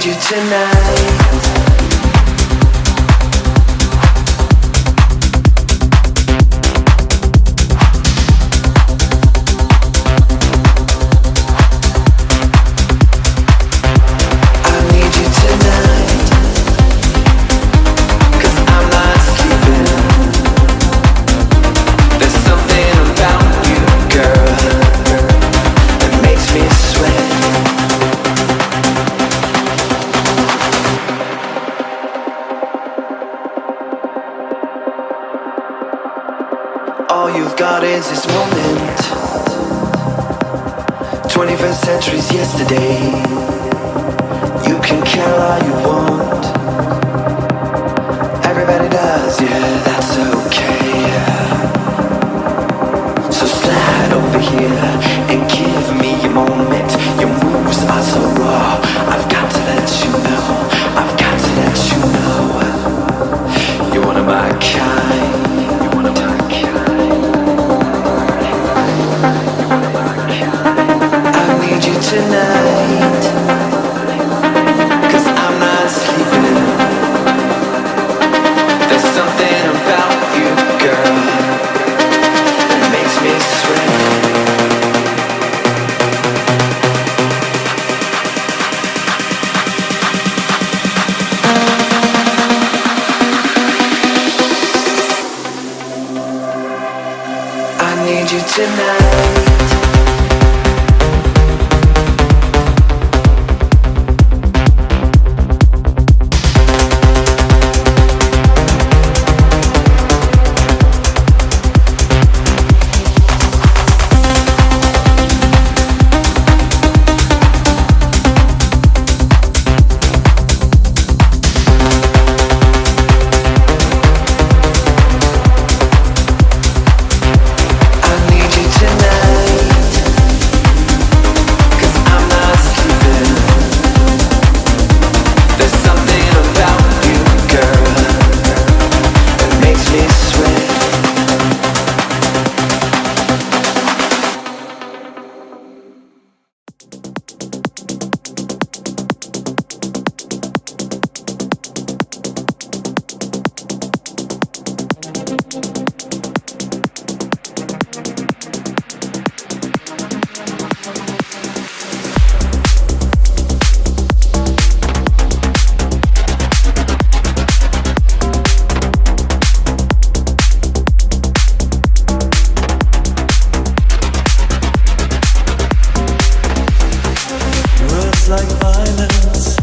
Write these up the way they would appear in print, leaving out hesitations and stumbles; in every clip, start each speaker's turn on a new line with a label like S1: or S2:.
S1: need you tonight. All you've got is this moment. 21st century's yesterday. You can care all you want. Everybody does, yeah, that's okay. So slide over here and give me a moment. Your moves are so raw. I've got to let you know. I've got to let you know. You're one of my kind. Tonight, 'cause I'm not sleeping. There's something about you, girl, that makes me sweat. I need you tonight.
S2: Like violence,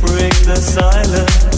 S2: break the silence.